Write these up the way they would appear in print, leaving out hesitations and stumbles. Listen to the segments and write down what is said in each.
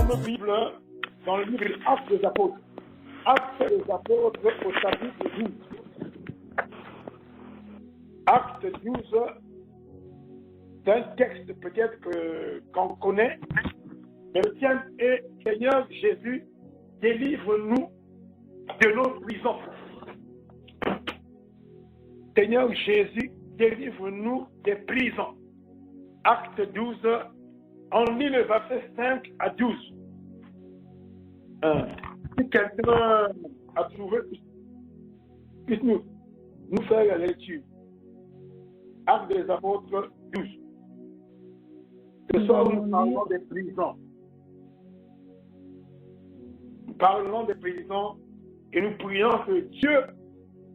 notre Bible dans le livre Actes des Apôtres. Actes des Apôtres au chapitre 12. Acte 12, c'est un texte peut-être qu'on connaît, mais le thème est Seigneur Jésus, délivre-nous de nos prisons. Seigneur Jésus, délivre-nous des prisons. Acte 12, on lit le verset 5 à 12. Si quelqu'un a trouvé, puisse nous faire la lecture. Acte des Apôtres 12. Ce soir, nous parlons des prisons. Nous parlons des prisons et nous prions que Dieu,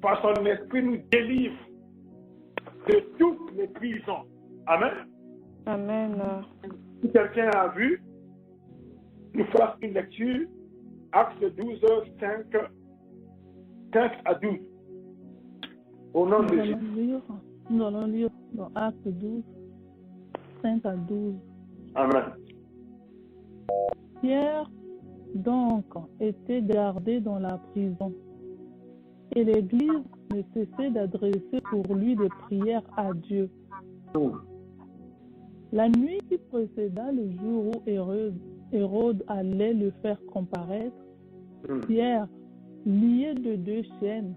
par son esprit, nous délivre de toutes les prisons. Amen. Amen. Si quelqu'un a vu, nous fasse une lecture. Acte 12, 5 à 12. Au nom de Jésus. Nous allons lire dans Acte 12, 5 à 12. Amen. Pierre, donc, était gardé dans la prison. Et l'Église ne cessait d'adresser pour lui des prières à Dieu. La nuit qui précéda le jour où Hérode allait le faire comparaître, Pierre, lié de 2 chaînes,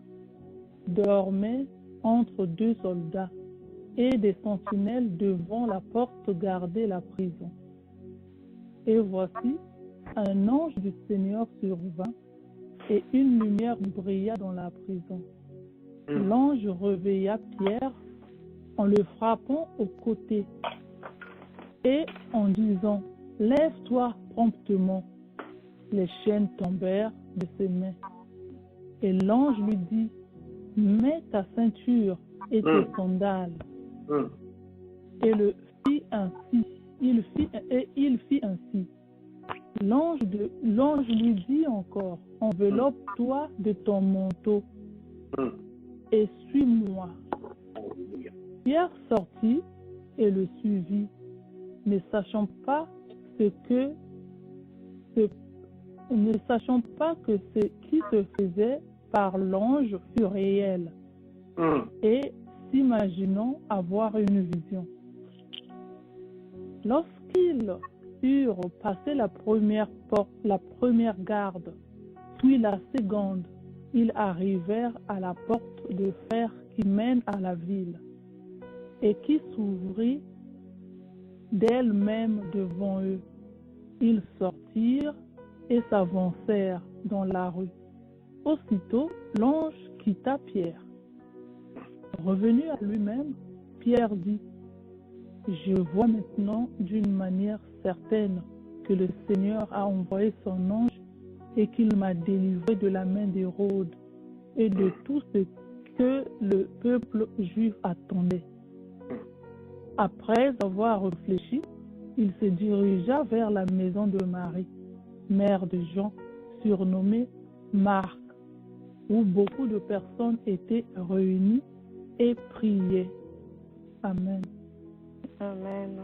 dormait entre 2 soldats et des sentinelles devant la porte gardaient la prison. Et voici, un ange du Seigneur survint et une lumière brilla dans la prison. L'ange réveilla Pierre en le frappant au côté et en disant « Lève-toi promptement ». Les chaînes tombèrent de ses mains. Et l'ange lui dit « Mets ta ceinture et tes sandales. » Et il fit ainsi. L'ange lui dit encore « Enveloppe-toi de ton manteau et suis-moi. » Pierre sortit et le suivit, ne sachant pas que ce qui se faisait par l'ange fut réel, et s'imaginant avoir une vision. Lorsqu'ils eurent passé la première garde, puis la seconde, ils arrivèrent à la porte de fer qui mène à la ville, et qui s'ouvrit d'elle-même devant eux. Ils sortirent et s'avancèrent dans la rue. Aussitôt, l'ange quitta Pierre. Revenu à lui-même, Pierre dit « Je vois maintenant d'une manière certaine que le Seigneur a envoyé son ange et qu'il m'a délivré de la main d'Hérode et de tout ce que le peuple juif attendait. » Après avoir réfléchi, il se dirigea vers la maison de Marie, mère de Jean, surnommée Marc, où beaucoup de personnes étaient réunies et priaient. Amen. Amen.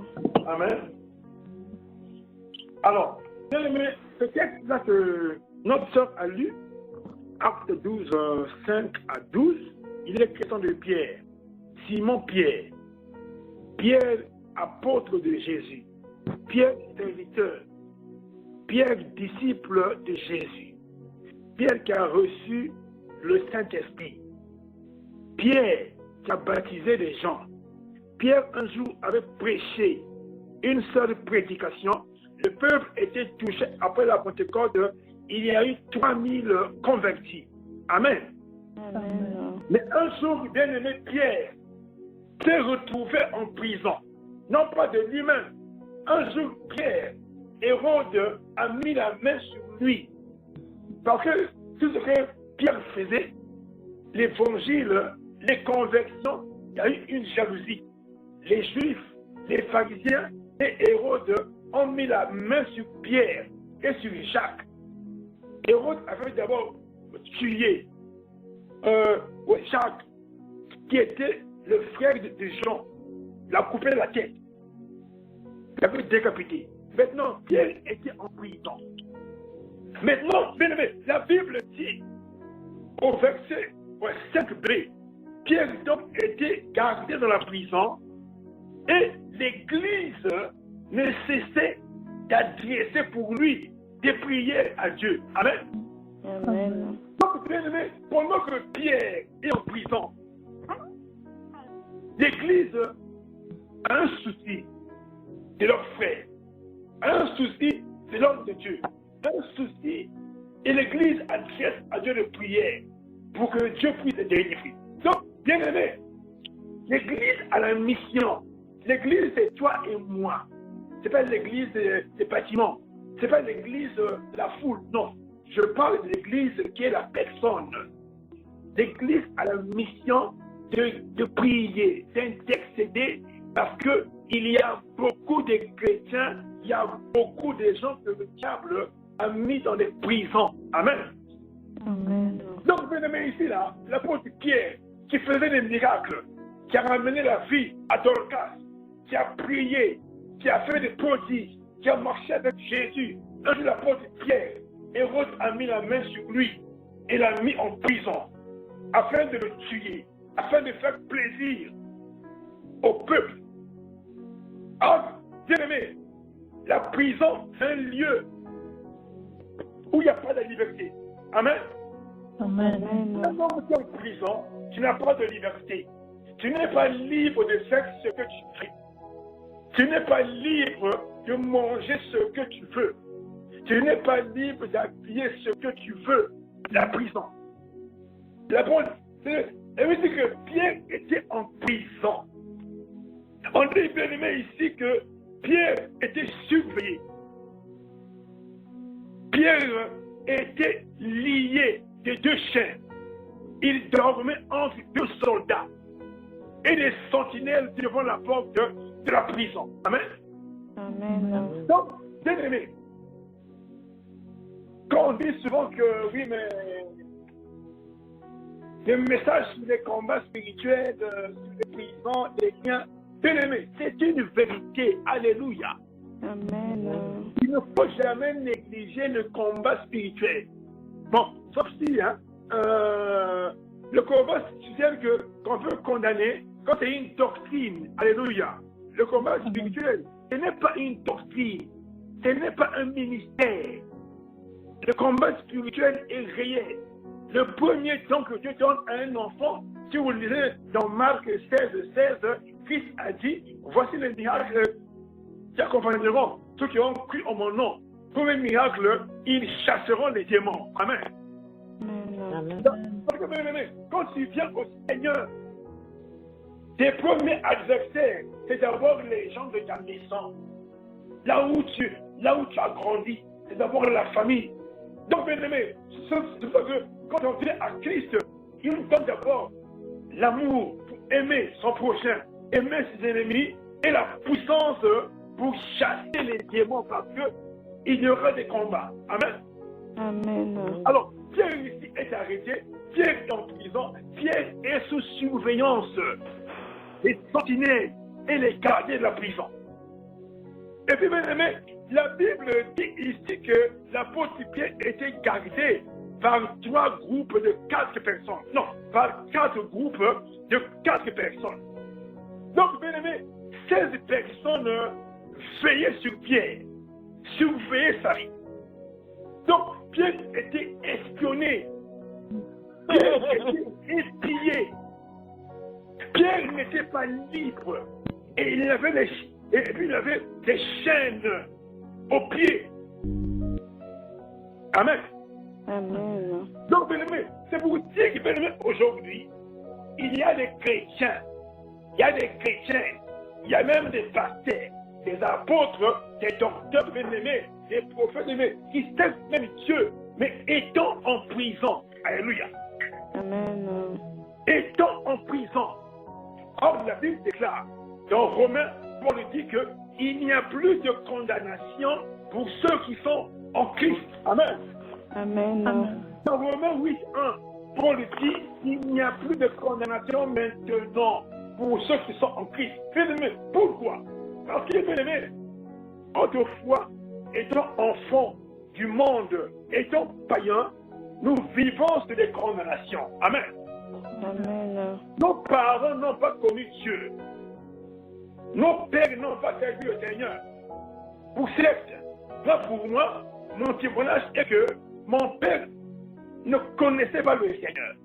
Amen. Alors, bien aimé, ce texte-là que notre sœur a lu, Acte 12, 5 à 12, il est question de Pierre, Simon Pierre, Pierre, apôtre de Jésus, Pierre, serviteur, Pierre, disciple de Jésus, Pierre qui a reçu le Saint-Esprit, Pierre qui a baptisé les gens. Pierre, un jour, avait prêché une seule prédication. Le peuple était touché après la Pentecôte. Il y a eu 3000 convertis. Amen. Amen. Mais un jour, bien-aimé Pierre s'est retrouvé en prison. Non pas de lui-même. Un jour, Pierre, Hérode a mis la main sur lui. Parce que tout ce que Pierre faisait, l'évangile, les conversions, il y a eu une jalousie. Les Juifs, les pharisiens et Hérode ont mis la main sur Pierre et sur Jacques. Hérode avait d'abord tué Jacques, qui était le frère de Jean. Il a coupé la tête. Il avait décapité. Maintenant, Pierre était en prison. Maintenant, bien aimé, la Bible dit au verset 5b, Pierre donc était gardé dans la prison et l'Église ne cessait d'adresser pour lui des prières à Dieu. Amen. Amen. Donc, bien aimé, pendant que Pierre est en prison, l'Église a un souci de leur frère, un souci de l'homme de Dieu, un souci, et l'Église adresse à Dieu de prière pour que Dieu puisse le délivrer. Donc, bien aimé, l'Église a la mission. L'Église, c'est toi et moi. Ce n'est pas l'Église des bâtiments. Ce n'est pas l'Église de la foule. Non. Je parle de l'Église qui est la personne. L'Église a la mission de prier, d'intercéder, parce qu'il y a beaucoup de chrétiens, il y a beaucoup de gens que le diable a mis dans les prisons. Amen. Amen. Donc, bien aimé, ici, là, l'apôtre Pierre, qui faisait des miracles, qui a ramené la vie à Dorcas, qui a prié, qui a fait des prodiges, qui a marché avec Jésus, un de l'apôtre Pierre, Hérode a mis la main sur lui et l'a mis en prison, afin de le tuer, afin de faire plaisir au peuple. Ah, bien aimé, la prison, c'est un lieu où il n'y a pas de liberté. Amen. Amen. Quand tu es en prison, tu n'as pas de liberté. Tu n'es pas libre de faire ce que tu veux. Tu n'es pas libre de manger ce que tu veux. Tu n'es pas libre d'habiller ce que tu veux. La prison. La bonne. Elle veut dire que Pierre était en prison. On dit bien aimé ici que Pierre était surveillé. Pierre était lié de deux chaînes. Il dormait entre deux soldats et des sentinelles devant la porte de la prison. Amen. Amen. Donc, bien aimé, quand on dit souvent que oui, mais les messages sur les combats spirituels, sur les prisons, les liens, bien aimé, c'est une vérité. Alléluia. Amen. Il ne faut jamais négliger le combat spirituel. Bon, sauf si, le combat spirituel qu'on veut condamner, quand c'est une doctrine, alléluia. Le combat spirituel, ce n'est pas une doctrine, ce n'est pas un ministère. Le combat spirituel est réel. Le premier temps que Dieu donne à un enfant, si vous lisez dans Marc 16, Christ a dit, voici les miracles qui accompagneront ceux qui ont cru en mon nom. Premier miracle, ils chasseront les démons. Amen. Amen. Quand tu viens au Seigneur, tes premiers adversaires, c'est d'abord les gens de ta naissance. Là où tu as grandi, c'est d'abord la famille. Donc, bien aimé, c'est pour ça que quand on vient à Christ, il nous donne d'abord l'amour pour aimer son prochain, aimer ses ennemis et la puissance pour chasser les démons parce qu'il y aura des combats. Amen. Amen. Alors, Pierre ici est arrêté, Pierre est en prison, Pierre est sous surveillance des sentinelles et les gardiens de la prison. Et puis, bien aimé, la Bible dit ici que l'apôtre Pierre était gardé par 3 groupes de 4 personnes. Non, par 4 groupes de 4 personnes. Donc, bien aimé, 16 personnes veillaient sur Pierre, surveillaient sa vie. Donc, Pierre était espionné. Pierre était espié. Pierre n'était pas libre. Et il avait des chaînes aux pieds. Amen. Amen. Donc, bien aimé, c'est pour dire que, bien aimé, aujourd'hui, il y a des chrétiens, il y a même des pasteurs, des apôtres, des docteurs, bien aimés, des prophètes, bien aimés, qui servent même Dieu, mais étant en prison. Alléluia. Amen. Étant en prison. Or, la Bible déclare, dans Romains, Paul dit qu'il n'y a plus de condamnation pour ceux qui sont en Christ. Amen. Amen. Dans Romains 8, 1, Paul dit qu'il n'y a plus de condamnation maintenant pour ceux qui sont en Christ. Bien-aimé, pourquoi? Parce qu'il est bien-aimé. Autrefois, étant enfants du monde, étant païens, nous vivons sur des condamnations. Amen. Amen. Nos parents n'ont pas connu Dieu. Nos pères n'ont pas servi le Seigneur. Pour certains, là pour moi, mon témoignage est que mon père ne connaissait pas le Seigneur.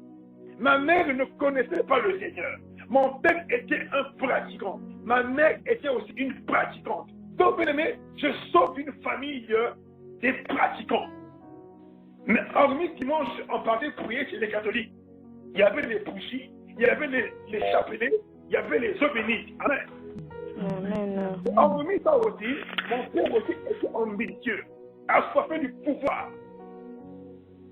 Ma mère ne connaissait pas le Seigneur. Mon père était un pratiquant. Ma mère était aussi une pratiquante. Donc, bien aimé, je sors d'une famille des pratiquants. Mais hormis dimanche, on partait prier chez les catholiques. Il y avait les bougies, il y avait les chapelets, il y avait les eaux bénites. Amen. Amen. Hormis ça aussi, mon père aussi était ambitieux, assoiffé du pouvoir.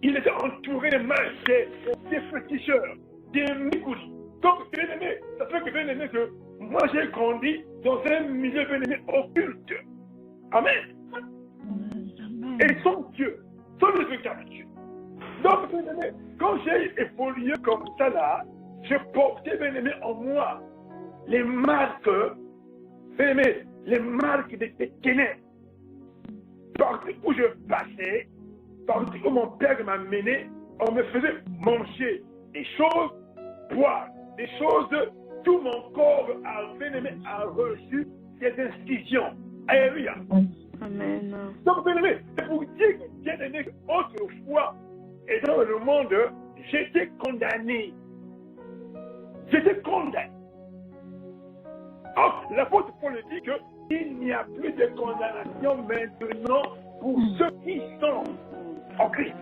Il était entouré de marchés, des féticheurs, des migoulis. Donc, bien aimé, ça fait que bien aimé que moi j'ai grandi dans un milieu bien aimé occulte. Amen. Et sans Dieu, sans le véritable Dieu. Donc, bien aimé, quand j'ai évolué comme ça là, je portais bien aimé en moi les marques, bien aimé, les marques des ténèbres. Partout où je passais, partout où mon père m'a mené, on me faisait manger des choses, boire des choses, tout mon corps a reçu des incisions. Alléluia. Amen. Donc, bien aimé, c'est pour dire que bien aimé, autrefois, et dans le monde, j'étais condamné. J'étais condamné. Or, l'apôtre Paul dit qu'il n'y a plus de condamnation maintenant pour ceux qui sont en Christ.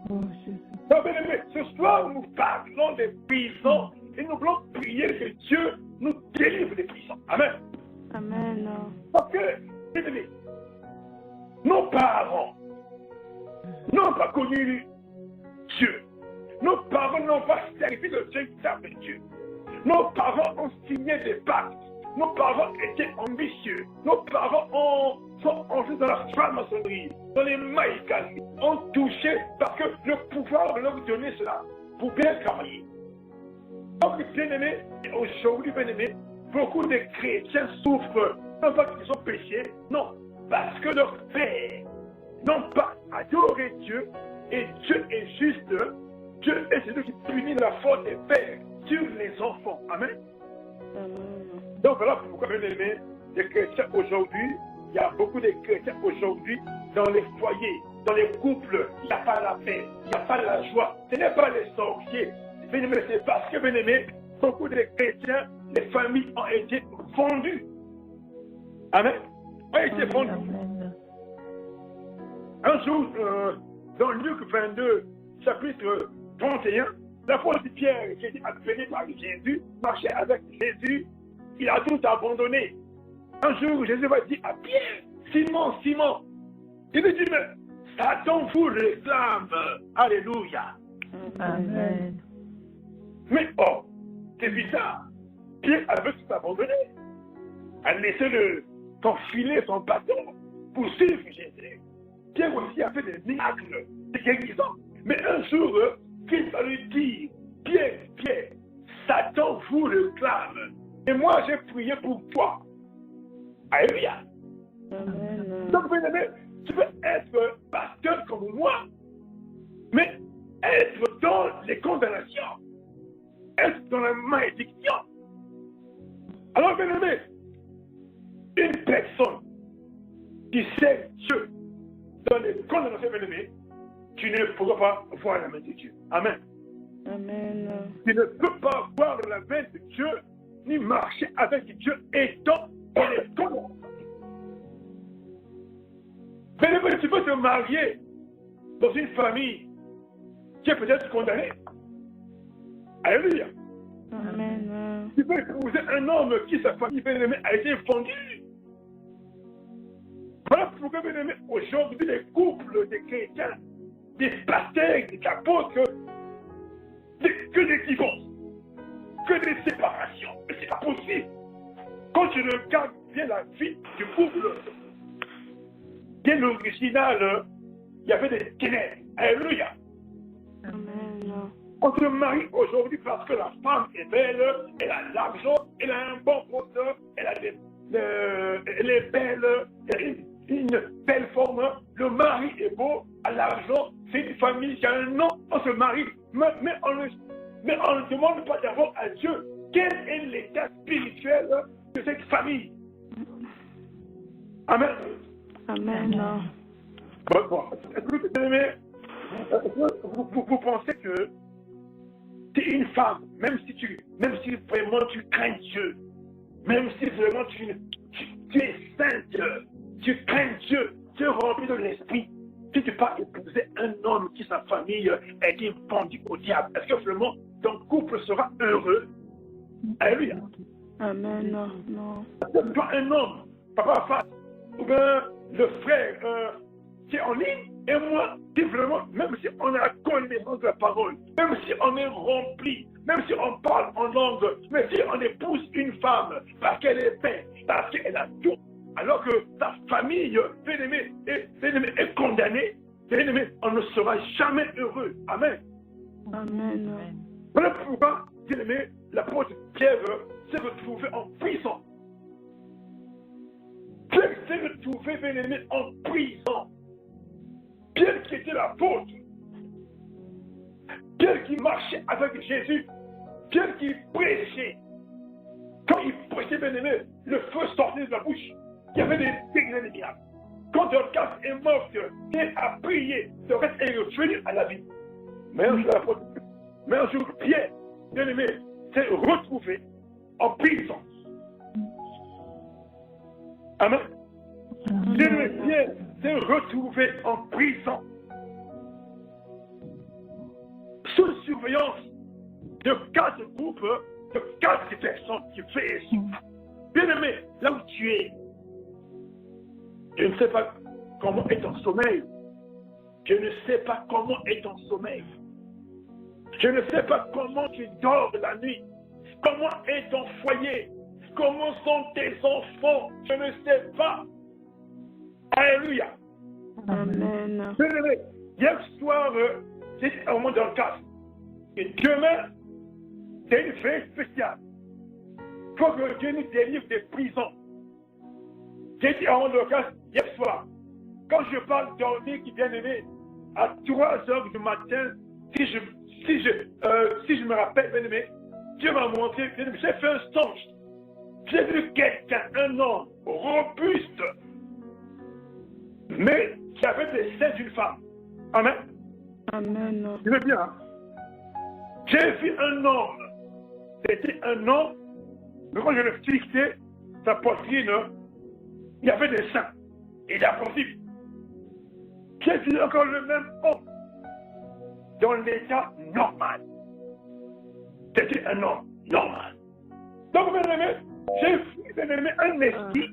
Donc, bien aimé, ce soir, nous parlons des prisons et nous voulons prier que Dieu nous délivre des prisons. Amen. Amen. Parce que, bien aimé, nos parents n'ont pas connu Dieu. Nos parents n'ont pas servi le véritable Dieu. Nos parents ont signé des pactes. Nos parents étaient ambitieux. Nos parents sont entrés dans la franc-maçonnerie, dans les maïcanes, ont touché parce que le pouvoir leur donnait cela pour bien travailler. Donc, bien aimé, aujourd'hui, bien aimé, beaucoup de chrétiens souffrent, non pas qu'ils ont péché, non, parce que leurs pères n'ont pas adoré Dieu, et Dieu est juste, Dieu est celui qui punit la faute des pères sur les enfants. Amen. Donc voilà pourquoi, bien aimé, les chrétiens aujourd'hui, il y a beaucoup de chrétiens aujourd'hui dans les foyers, dans les couples, il n'y a pas la paix, il n'y a pas la joie. Ce n'est pas les sorciers. Bien aimé, c'est parce que, bien aimé, beaucoup de chrétiens, les familles ont été vendues. Amen. Ont été vendues. Un jour, dans Luc 22, chapitre 31, l'apôtre Pierre, qui était appelé par Jésus, marchait avec Jésus, il a tout abandonné. Un jour, Jésus va dire à Pierre, Simon, Simon, il lui dit, mais Satan vous réclame. Alléluia. Amen. Mais oh, c'est bizarre. Pierre avait tout abandonné. A laissé s'enfiler son bâton pour suivre Jésus. Pierre aussi a fait des miracles, des guérisons. Mais un jour, Christ va lui dire, Pierre, Pierre, Satan vous réclame. Et moi, j'ai prié pour toi. Alléluia. Donc, bien aimé, tu peux être pasteur comme moi, mais être dans les condamnations, être dans la malédiction. Alors, bien aimé, une personne qui sait Dieu dans les condamnations, bien aimé, tu ne pourras pas voir la main de Dieu. Amen. Amen. Tu ne peux pas voir la main de Dieu ni marcher avec Dieu étant dans les condamnations. Bien aimé, tu peux te marier dans une famille qui est peut-être condamnée. Alléluia. Amen. Tu peux épouser un homme qui, sa famille, bien aimé, a été vendue. Voilà pourquoi, bien aimé, aujourd'hui, les couples des chrétiens, des pasteurs, des apôtres, que des divorces, que des séparations. Mais c'est pas possible. Quand tu regardes bien la vie du couple, dès l'original, il y avait des ténèbres. Alléluia. Amen. On se marie aujourd'hui parce que la femme est belle, elle a l'argent, elle a un bon poste, elle a des elle est belle, une belle forme, le mari est beau, a l'argent, c'est une famille qui a un nom, on se marie, mais on ne demande pas d'abord à Dieu quel est l'état spirituel de cette famille. Amen. Amen. Bon. Vous pensez que c'est une femme, même si vraiment tu crains Dieu, même si vraiment tu es sainte, tu crains Dieu, tu es rempli de l'esprit, si tu pas épouser un homme qui sa famille a été vendue au diable, est-ce que vraiment ton couple sera heureux? Alléluia. Amen. Non. Toi, un homme, papa, face, ou bien le frère qui est en ligne, et moi, si vraiment, même si on a la connaissance de la parole, même si on est rempli, même si on parle en langue, mais si on épouse une femme parce qu'elle est belle, parce qu'elle a tout, alors que ta famille, bien-aimée, est condamnée, bien-aimé, on ne sera jamais heureux. Amen. Amen. Voilà pourquoi, bien-aimé, l'apôtre Pierre s'est retrouvé en prison. Pierre s'est retrouvé, bien-aimé, en prison. Pierre qui était l'apôtre. Pierre qui marchait avec Jésus. Pierre qui prêchait. Quand il prêchait, bien-aimé, le feu sortait de la bouche. Il y avait des signes des miracles. Quand Dorcas est morte, Pierre a prié. Dorcas est revenu à la vie. Mais un jour, Pierre, bien-aimé, s'est retrouvé en prison. Amen. Bien-aimé, Pierre s'est retrouvé en prison. Sous surveillance de 4 groupes, de 4 personnes qui fait. Bien-aimé, là où tu es, je ne sais pas comment est ton sommeil. Je ne sais pas comment est ton sommeil. Je ne sais pas comment tu dors la nuit. Comment est ton foyer? Comment sont tes enfants? Je ne sais pas. Alléluia. Amen. Bien-aimé, hier soir, j'étais au moment d'un cas. Et demain, c'est une fête spéciale. Il faut que Dieu nous délivre des prisons. J'ai dit à mon cas hier soir, quand je parle dormir qui bien aimé, à 3 heures du matin, si je me rappelle, bien aimé, Dieu m'a montré, bien aimé, j'ai fait un songe. J'ai vu quelqu'un, un homme robuste, mais qui avait des seins d'une femme. Amen. Amen. Tu veux bien, hein? J'ai vu un homme. C'était un homme, mais quand je le fixais, sa poitrine, il y avait des seins. Il a possible. J'ai vu encore le même homme dans l'état normal. C'était un homme normal. Donc, bien aimé, j'ai vu, bien aimé, un esprit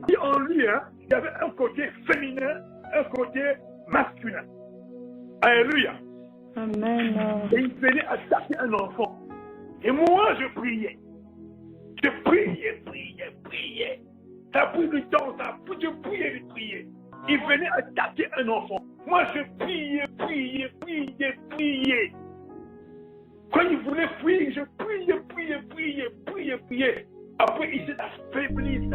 qui en lui, il y avait un côté féminin, un côté masculin. Alléluia. Amen. Et il venait attaquer un enfant. Et moi, je priais. Je priais. Ça a pris du temps, je priais. Il venait attaquer un enfant. Moi, je priais. Quand il voulait prier, je priais. Après, il s'est affaibli.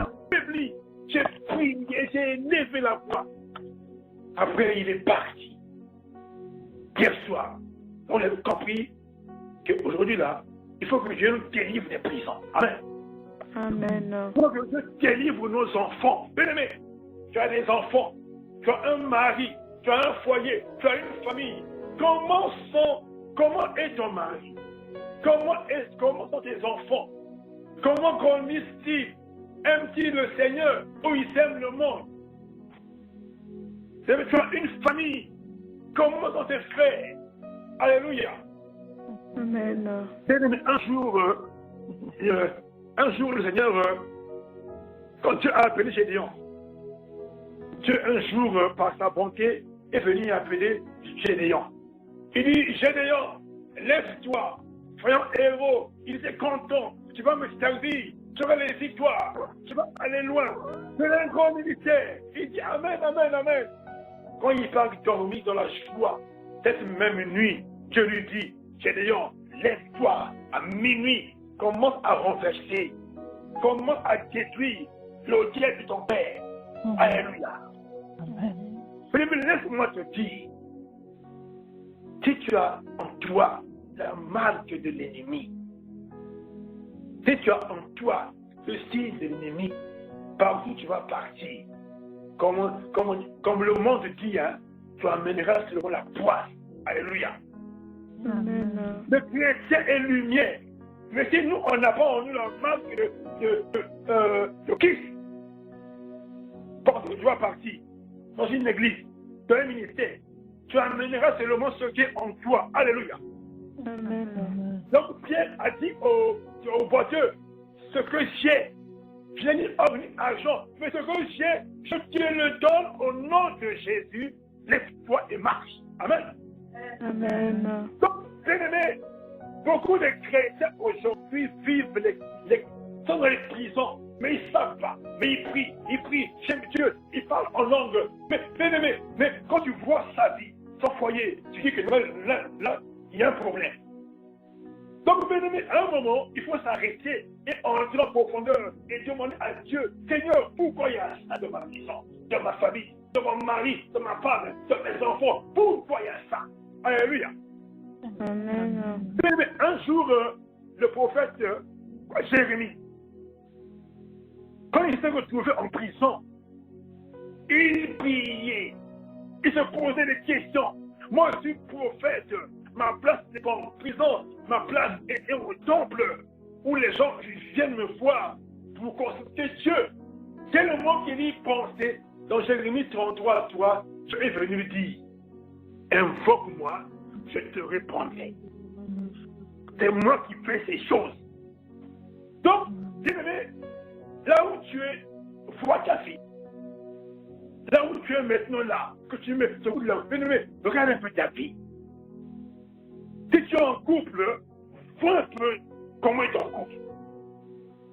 J'ai prié, j'ai élevé la voix. Après, il est parti. Hier soir, on a compris qu'aujourd'hui, là, il faut que Dieu nous délivre des prisons. Amen. Amen. Il faut que Dieu délivre nos enfants. Bien-aimé, tu as des enfants, tu as un mari, tu as un foyer, tu as une famille. Comment est ton mari? Comment sont tes enfants? Comment grandissent-ils? Aiment-ils le Seigneur ou ils aiment le monde? Tu as une famille. Comment sont tes frères? Alléluia. Amen. Un jour, le Seigneur, quand Dieu a appelé Gédéon, Dieu un jour, par sa bonté, est venu appeler Gédéon. Il dit, Gédéon, lève-toi, soyons héros. Il était content, tu vas me servir, tu auras les victoires, tu vas aller loin. Tu es un grand militaire. Il dit, Amen. Quand il part dormir dans la joie, cette même nuit, Dieu lui dit, Gédéon, lève-toi, à minuit, commence à renverser commence à détruire l'autel de ton père. Alléluia. Amen. Laisse-moi te dire, si tu as en toi la marque de l'ennemi, si tu as en toi le signe de l'ennemi, partout tu vas partir. Comme le monde dit, hein, tu amèneras selon la poisse. Alléluia. Amen. Le chrétien est lumière. Mais si nous, on n'a pas en nous la marque de Christ, partout tu vas partir. Dans une église, dans un ministère, tu amèneras seulement ce qui est en toi. Alléluia. Amen. Donc Pierre a dit au boiteux, ce que j'ai, je n'ai ni or ni argent, mais ce que j'ai, je te le donne au nom de Jésus, lève-toi et marche. Amen. Amen. Donc, bien-aimés, beaucoup de chrétiens aujourd'hui vivent sont dans les prisons, mais ils ne savent pas. Mais ils prient, j'aime Dieu, ils parlent en langue. Mais bien-aimés, mais quand tu vois sa vie, son foyer, tu dis que là, il y a un problème. Donc, bien-aimé, à un moment, il faut s'arrêter et entrer en profondeur et demander à Dieu, Seigneur, pourquoi il y a ça dans ma maison, dans ma famille, dans mon mari, dans ma femme, dans mes enfants, pourquoi il y a ça? Alléluia. Amen. Bien-aimé, un jour, le prophète Jérémie, quand il s'est retrouvé en prison, il priait, il se posait des questions. Moi, je suis prophète. Ma place n'est pas en prison. Ma place est au temple où les gens viennent me voir pour consulter Dieu. Dès le moment qu'il y pensait, dans Jérémie 33, 3, Dieu est venu dire, invoque-moi, je te répondrai. C'est moi qui fais ces choses. Donc, bien-aimé, là où tu es, vois ta fille. Là où tu es maintenant là, que tu mets ce bout de là, bien-aimé, regarde un peu ta vie. Si tu es en couple, vois un peu comment est ton couple.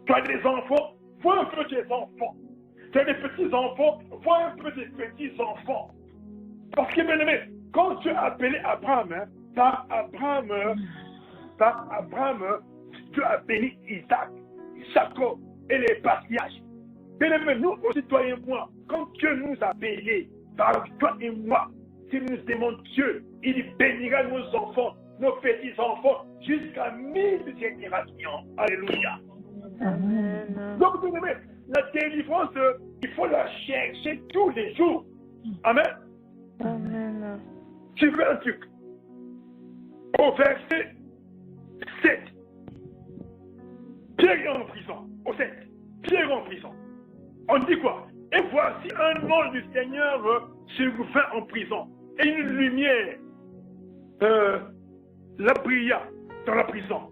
Tu as des enfants, vois un peu tes enfants. Tu as des petits-enfants, vois un peu tes petits-enfants. Parce que, bien aimé, quand tu as appelé Abraham, hein, par Abraham, tu as béni Isaac, Jacob et les patriarches. Bien aimé, nous aussi, toi et moi, quand Dieu nous a bénis, par toi et moi, si nous aimons Dieu, il bénira nos enfants, nos petits-enfants, jusqu'à 1000 générations. Alléluia. Amen. Donc, bien aimé, la délivrance, il faut la chercher tous les jours. Amen. Amen. Tu veux un truc. Au verset 7, Pierre est en prison. Au 7, Pierre est en prison. On dit quoi? Et voici un ange du Seigneur survint en prison. Et une lumière la brilla dans la prison.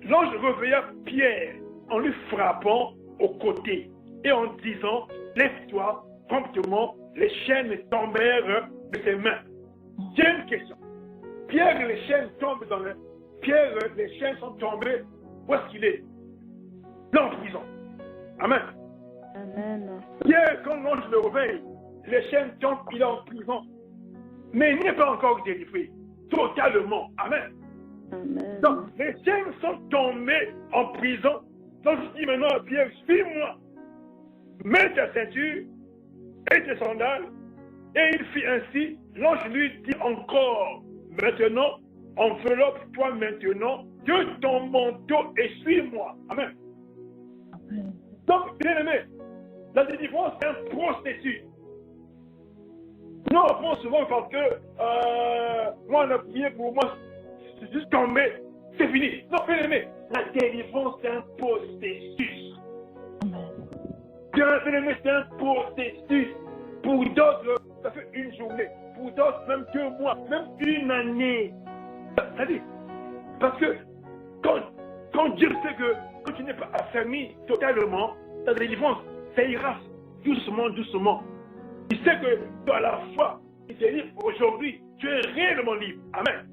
L'ange réveilla Pierre en lui frappant au côté et en disant, lève-toi promptement, les chaînes tombèrent de ses mains. J'ai une question. Pierre, les chaînes tombent dans le... Pierre, les chaînes sont tombées. Où est-ce qu'il est? Là en prison. Amen. Amen. Pierre, quand l'ange le réveille, les chaînes tombent, il est en prison. Mais il n'est pas encore délivré. Totalement. Amen. Amen. Donc, les chaînes sont tombées en prison. Donc, je dis maintenant à Pierre, suis-moi. Mets ta ceinture et tes sandales. Et il fit ainsi. L'ange lui dit encore, maintenant, enveloppe-toi maintenant de ton manteau et suis-moi. Amen. Donc, bien aimé, la délivrance, c'est un processus. Nous, on prend souvent parce que moi, on a prié pour moi, c'est juste tombé, c'est fini. Non, bien aimé, la délivrance, c'est un processus. Bien aimé, c'est un processus. Pour d'autres, ça fait une journée. Pour d'autres, même 2 mois, même une année. C'est-à-dire, parce que quand Dieu sait que quand tu n'es pas affermi totalement, ta délivrance, ça ira doucement, doucement. Il sait que toi, à la foi, il te dit aujourd'hui, tu es réellement libre. Amen.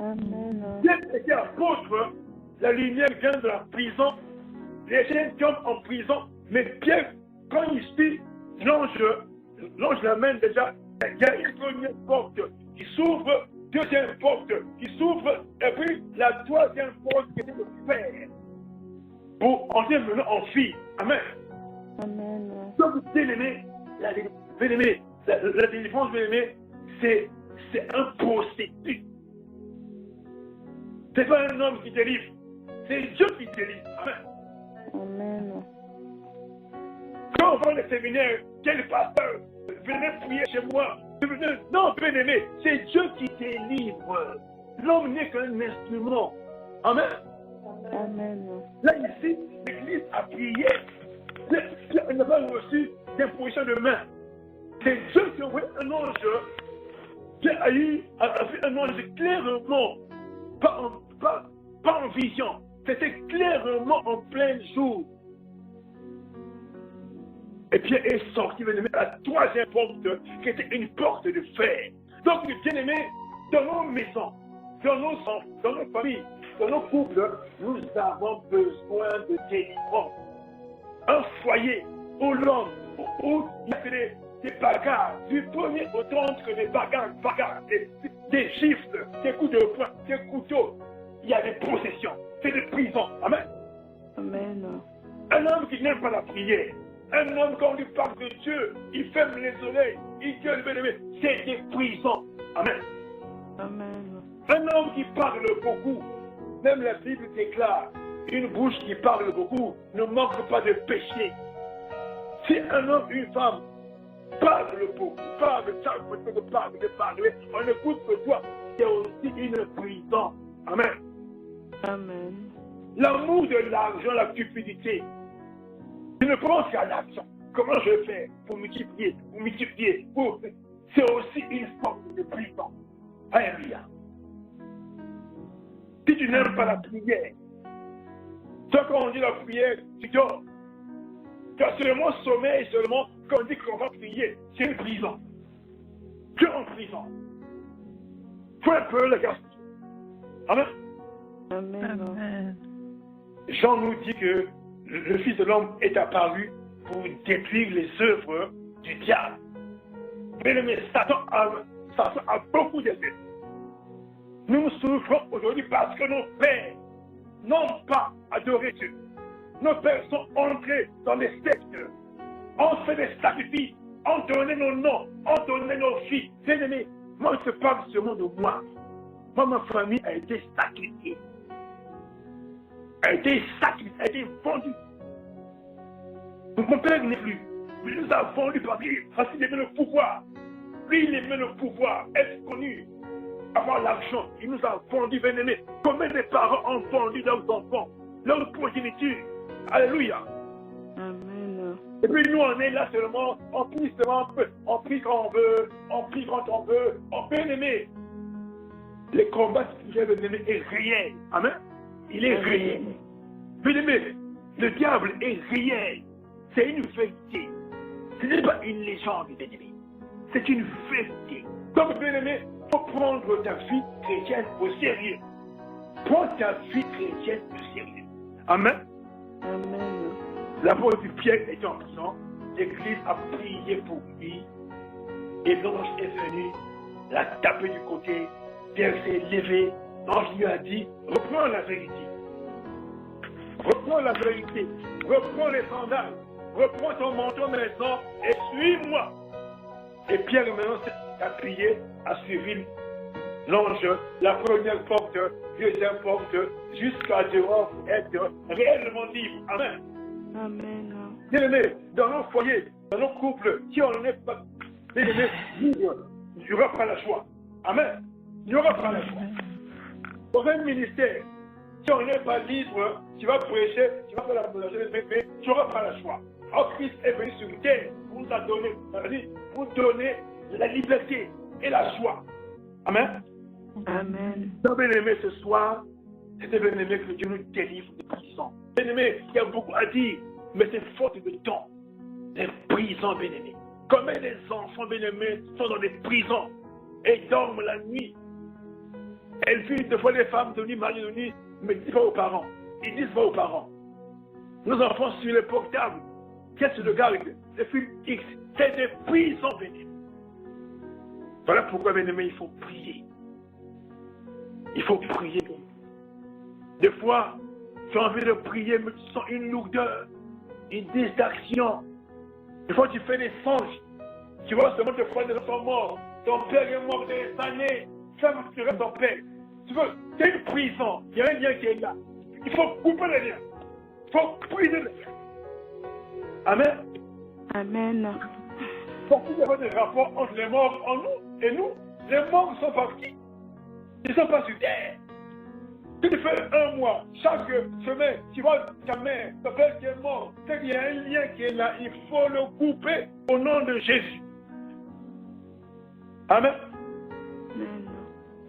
Amen. Pierre était apôtre, la lumière vient de la prison, les chaînes tombent en prison, mais Pierre, quand il suit, l'ange l'amène déjà, il y a une première porte qui s'ouvre, deuxième porte qui s'ouvre, et puis la troisième porte qui est de fer. pour entrer maintenant en fille. Amen. Amen. Donc, bien-aimé, la délivrance, bien-aimé, c'est un processus. Ce n'est pas un homme qui délivre, c'est Dieu qui délivre. Amen. Amen. Quand on va au séminaire, quel pasteur, venez prier chez moi. Non, bien-aimé, c'est Dieu qui délivre. L'homme n'est qu'un instrument. Amen. Amen. Là, ici, l'Église a prié. Elle n'a pas reçu d'imposition de main. C'est Dieu qui a envoyé un ange qui a fait un ange clairement, pas en vision. C'était clairement en plein jour. Et Pierre est sorti, bien-aimé, à la troisième porte, qui était une porte de fer. Donc, bien-aimé, dans nos maisons, dans nos enfants, dans nos familles, dans nos couples, nous avons besoin de délivrance. Un foyer où l'homme, où il y a des bagarres, du premier au 30 que des bagarres, des gifles, des coups de poing, des couteaux. Il y a des possessions, c'est des prisons. Amen. Amen. Un homme qui n'aime pas la prière, un homme, quand on lui parle de Dieu, il ferme les oreilles, il dit le bien-aimé, c'est des prisons. Amen. Amen. Un homme qui parle beaucoup, même la Bible déclare, une bouche qui parle beaucoup ne manque pas de péché. Si un homme, une femme parle beaucoup, parle, on écoute que toi, c'est aussi une prison. Amen. Amen. L'amour de l'argent, la cupidité. Je ne pense qu'à l'argent. Comment je vais faire pour multiplier, c'est aussi une forme de prison. Alléluia. Si tu n'aimes pas la prière, toi quand on dit la prière, tu dors. Tu as seulement sommeil, seulement quand on dit qu'on va prier, c'est une prison. Tu es en prison. Faut un peu le garçon. Amen. Amen. Jean nous dit que le Fils de l'homme est apparu pour détruire les œuvres du diable. Mais Satan a beaucoup d'effets. Nous souffrons aujourd'hui parce que nos pères n'ont pas adoré Dieu. Nos pères sont entrés dans les sectes, ont fait des sacrifices, ont donné nos noms, ont donné nos filles. Bien-aimés, moi je parle seulement de moi. Moi, ma famille a été sacrifiée. A été vendue. Mon père n'est plus. Il nous a vendus parce qu'il aimait le pouvoir. Lui, il aimait le pouvoir, être connu, avoir l'argent. Il nous a vendus, bien-aimés. Combien de parents ont vendu leurs enfants, leur progéniture? Alléluia. Amen. Et puis nous, on est là seulement, on prie seulement un peu, on prie quand on veut, on prie quand on veut, on peut aimer. Les combats spirituels, bien-aimés, est réel. Amen. Il est réel. Bien-aimés, le diable est réel. C'est une vérité. Ce n'est pas une légende, bien-aimés. C'est une vérité. Donc, bien-aimé, il faut prendre ta vie chrétienne au sérieux. Prends ta vie chrétienne au sérieux. Amen. Amen. L'apôtre Pierre était en prison. L'Église a prié pour lui. Et l'ange est venu, l'a tapé du côté. Pierre s'est levé. L'ange lui a dit, reprends la vérité. Reprends la vérité. Reprends les sandales. Reprends ton manteau maison et suis-moi. Et Pierre maintenant a prié, a suivi l'ange, la première porte, deuxième porte, jusqu'à devoir être réellement libre. Amen. Amen. Bien-aimés, dans nos foyers, dans nos couples, si on n'est pas bien-aimés, libre, il n'y aura pas la joie. Amen. Il n'y aura pas la joie. Dans un ministère, si on n'est pas libre, tu vas prêcher, tu vas faire la boulangerie, mais tu n'auras pas la joie. Alors Christ est venu sur terre pour nous donner, pour donner la liberté et la joie. Amen. Amen. Donc, bien-aimés, ce soir, c'était bien-aimé que Dieu nous délivre des prisons. Bien-aimés, il y a beaucoup à dire, mais c'est faute de temps. Les prisons, bien-aimés. Combien des enfants, bien-aimés, sont dans des prisons et dorment la nuit. Elles vivent des fois les femmes de nuit, mariées de nuit, mais ils disent pas aux parents. Ils disent pas aux parents. Nos enfants sur les portables, qu'est-ce que le gars avec les films X? C'est des prisons, bien-aimés. Voilà pourquoi, bien-aimés, il faut prier. Il faut prier. Des fois, Tu as envie de prier, mais tu sens une lourdeur, une distraction. Des fois, tu fais des songes. Tu vois seulement tes frères sont morts. Ton père est mort des années. Ça me tuerait ton père. Tu veux, c'est une prison. Il y a un lien qui est là. Il faut couper le lien. Il faut briser le lien. Amen. Amen. Pour qu'il y ait des rapports entre les morts en nous et nous, les morts sont partis. Ils ne sont pas sur terre. Si tu fais un mois, chaque semaine, tu vois ta mère, ton père qui est mort, c'est qu'il y a un lien qui est là. Il faut le couper au nom de Jésus. Amen. Amen.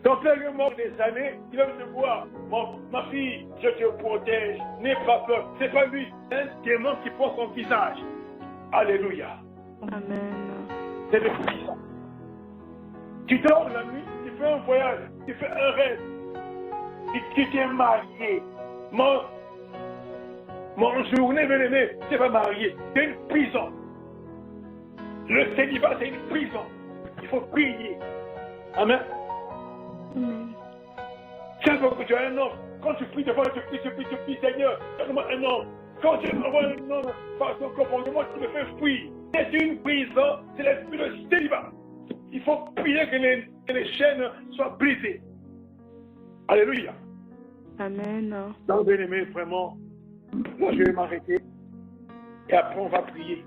Ton père est mort des années, il va te voir. Ma fille, je te protège, n'aie pas peur. C'est pas lui, c'est un démon qui porte son visage. Alléluia. Amen. C'est le puissant. Tu dors la nuit, tu fais un voyage, tu fais un rêve. Tu t'es marié. Mon journée bien-aimé, tu n'es pas marié. C'est une prison. Le célibat, c'est une prison. Il faut prier. Amen. Amen. Chaque fois que tu as un homme, quand tu pries devant, tu pries, Seigneur, donne-moi un homme. Quand tu envoies un homme, par son comportement, tu le fais fuir. C'est une prison, c'est l'esprit de célibat. Il faut prier que les chaînes soient brisées. Alléluia. Amen. Donc, bien aimé, vraiment, moi je vais m'arrêter et après on va prier.